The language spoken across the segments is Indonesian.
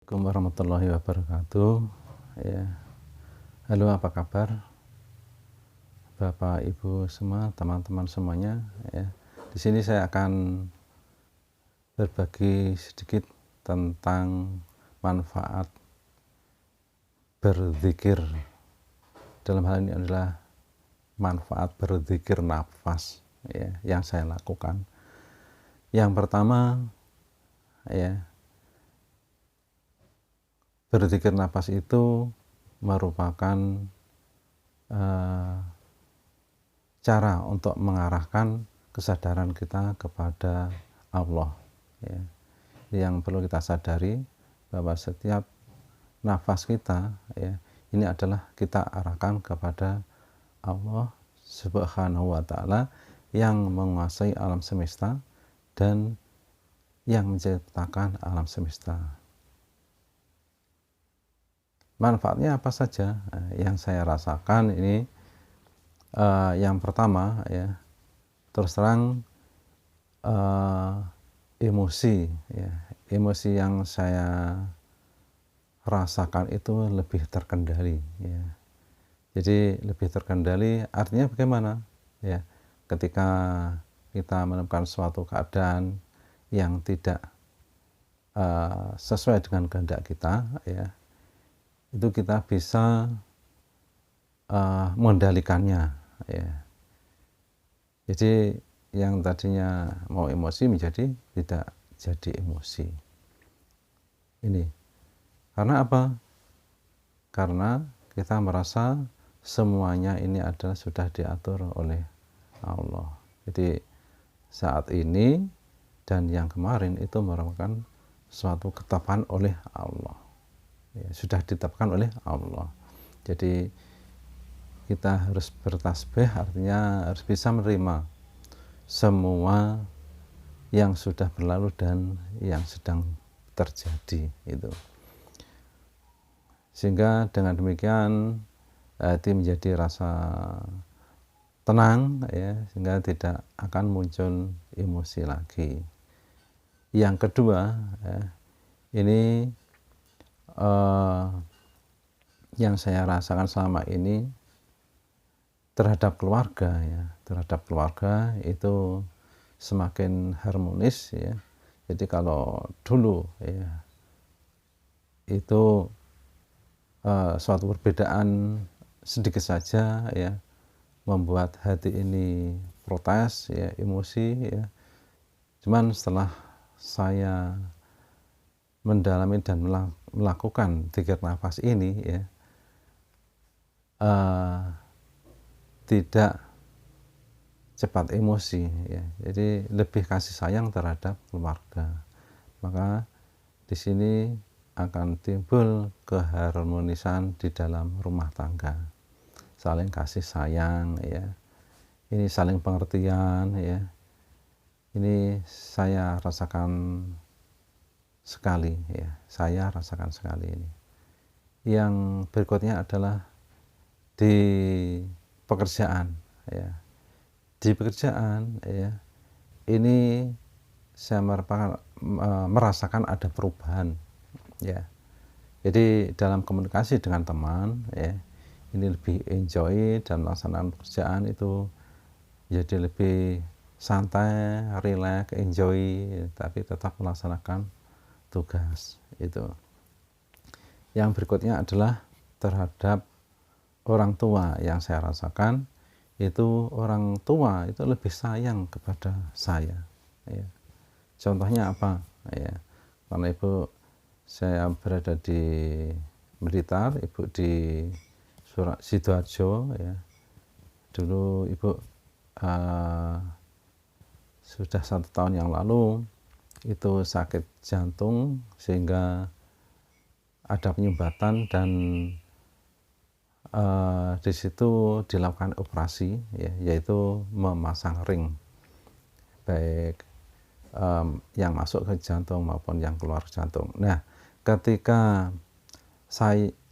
Assalamualaikum warahmatullahi wabarakatuh. Ya, halo apa kabar Bapak Ibu semua, teman-teman semuanya. Ya, di sini saya akan berbagi sedikit tentang manfaat berzikir. Dalam hal ini adalah manfaat berzikir nafas, ya, yang saya lakukan. Yang pertama, ya, berzikir nafas itu merupakan cara untuk mengarahkan kesadaran kita kepada Allah. Ya. Yang perlu kita sadari bahwa setiap nafas kita, ya, ini adalah kita arahkan kepada Allah Subhanahu wa Ta'ala yang menguasai alam semesta dan yang menciptakan alam semesta. Manfaatnya apa saja yang saya rasakan ini? Yang pertama, ya, terus terang emosi, ya, emosi yang saya rasakan itu lebih terkendali, ya. Jadi lebih terkendali artinya bagaimana? Ya, ketika kita menemukan suatu keadaan yang tidak sesuai dengan kehendak kita, ya, itu kita bisa mengendalikannya, ya. Jadi yang tadinya mau emosi menjadi tidak jadi emosi. Ini karena apa? Karena kita merasa semuanya ini adalah sudah diatur oleh Allah. Jadi saat ini dan yang kemarin itu merupakan suatu ketetapan oleh Allah, ya, sudah ditetapkan oleh Allah. Jadi kita harus bertasbih, artinya harus bisa menerima semua yang sudah berlalu dan yang sedang terjadi itu. Sehingga dengan demikian hati menjadi rasa tenang, ya, sehingga tidak akan muncul emosi lagi. Yang kedua, ya, ini yang saya rasakan selama ini terhadap keluarga, ya, terhadap keluarga itu semakin harmonis, ya. Jadi kalau dulu, ya, itu suatu perbedaan sedikit saja, ya, membuat hati ini protes, ya, emosi, ya. Cuman setelah saya mendalami dan melakukan zikir nafas ini, ya, tidak cepat emosi, ya. Jadi lebih kasih sayang terhadap keluarga. Maka di sini akan timbul keharmonisan di dalam rumah tangga, saling kasih sayang, ya, ini saling pengertian, ya, ini saya rasakan sekali, ya, saya rasakan sekali ini. Yang berikutnya adalah di pekerjaan, ya, di pekerjaan, ya, ini saya merasakan ada perubahan, ya. Jadi dalam komunikasi dengan teman, ya, ini lebih enjoy dan melaksanakan pekerjaan itu jadi lebih santai, rileks, enjoy, tapi tetap melaksanakan tugas itu. Yang berikutnya adalah terhadap orang tua. Yang saya rasakan itu orang tua itu lebih sayang kepada saya, ya. Contohnya apa, ya, karena ibu saya berada di Blitar, ibu di Sidoarjo, ya. Dulu ibu sudah 1 tahun yang lalu itu sakit jantung sehingga ada penyumbatan dan di situ dilakukan operasi, ya, yaitu memasang ring baik yang masuk ke jantung maupun yang keluar jantung. Nah, ketika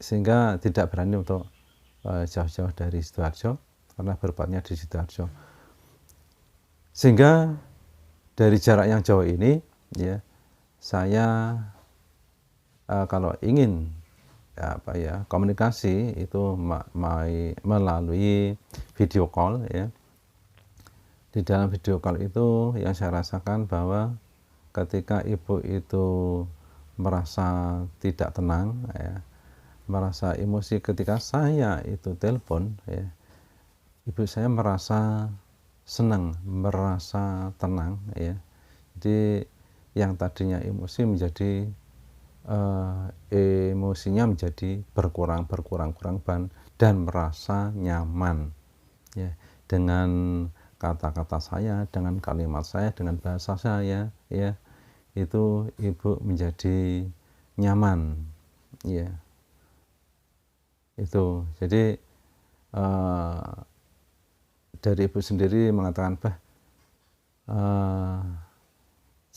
sehingga tidak berani untuk jauh-jauh dari Sidoarjo karena berobatnya di Sidoarjo. Sehingga dari jarak yang jauh ini, ya, saya kalau ingin komunikasi itu melalui video call ya. Di dalam video call itu yang saya rasakan bahwa ketika ibu itu merasa tidak tenang ya, merasa emosi ketika saya itu telepon ya, ibu saya merasa senang, merasa tenang ya. Jadi yang tadinya emosi menjadi emosinya menjadi berkurang dan merasa nyaman ya, dengan kata-kata saya, dengan kalimat saya, dengan bahasa saya ya, itu ibu menjadi nyaman ya. Itu jadi dari ibu sendiri mengatakan,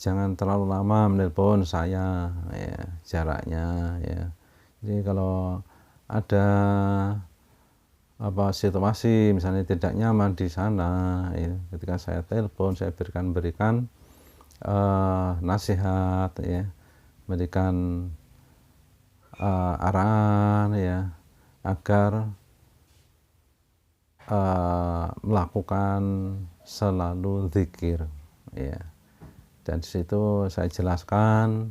jangan terlalu lama menelpon saya ya, jaraknya ya. Jadi kalau ada situasi misalnya tidak nyaman di sana ya, ketika saya telepon saya berikan nasihat ya, berikan arahan ya, agar melakukan selalu zikir ya. Dan di situ saya jelaskan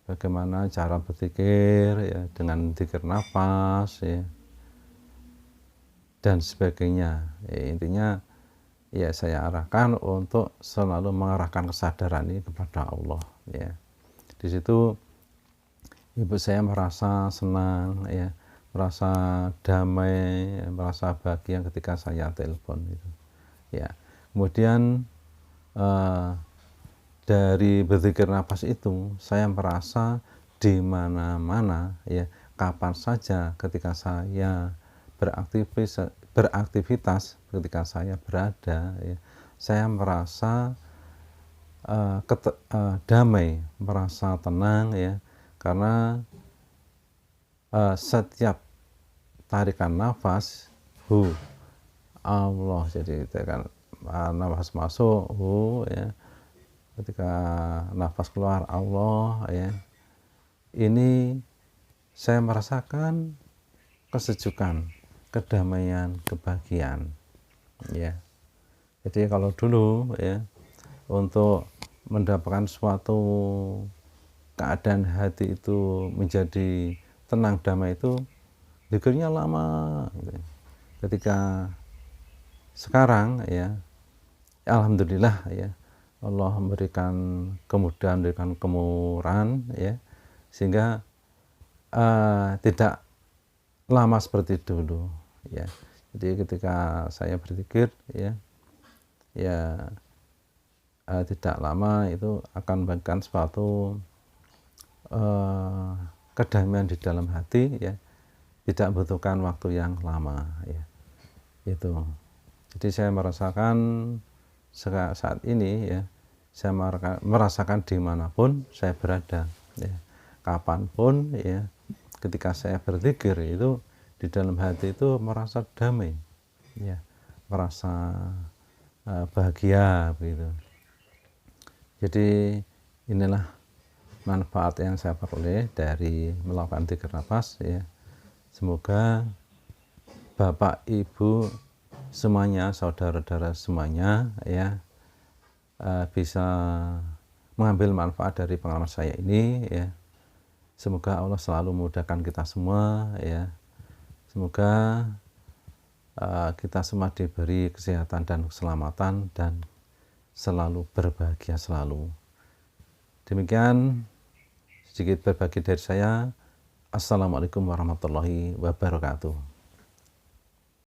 bagaimana cara berzikir ya, dengan zikir nafas ya, dan sebagainya ya. Intinya ya saya arahkan untuk selalu mengarahkan kesadaran ini kepada Allah ya. Di situ ibu saya merasa senang ya, merasa damai, merasa bahagia ketika saya telepon itu ya. Kemudian dari berzikir nafas itu saya merasa di mana-mana ya, kapan saja ketika saya beraktivitas ketika saya berada ya, saya merasa damai, merasa tenang ya, karena setiap tarikan nafas Allah, jadi tarikan nafas masuk ya, ketika nafas keluar Allah ya, ini saya merasakan kesejukan, kedamaian, kebahagiaan ya. Jadi kalau dulu ya, untuk mendapatkan suatu keadaan hati itu menjadi tenang damai itu zikirnya lama gitu. Ketika sekarang ya, alhamdulillah ya, Allah memberikan kemudahan, memberikan kemurahan ya, sehingga tidak lama seperti dulu ya. Jadi ketika saya berzikir ya, tidak lama itu akan memberikan suatu kedamaian di dalam hati ya, tidak membutuhkan waktu yang lama ya. Itu. Jadi saya merasakan saat ini ya, saya merasakan dimanapun saya berada ya, kapanpun ya, ketika saya berzikir itu di dalam hati itu merasa damai ya, merasa bahagia begitu. Jadi inilah manfaat yang saya peroleh dari melakukan zikir nafas ya. Semoga Bapak Ibu semuanya, saudara-saudara semuanya ya, bisa mengambil manfaat dari pengalaman saya ini ya. Semoga Allah selalu memudahkan kita semua ya. Semoga kita semua diberi kesehatan dan keselamatan dan selalu berbahagia selalu. Demikian sedikit berbagi dari saya. Assalamualaikum warahmatullahi wabarakatuh.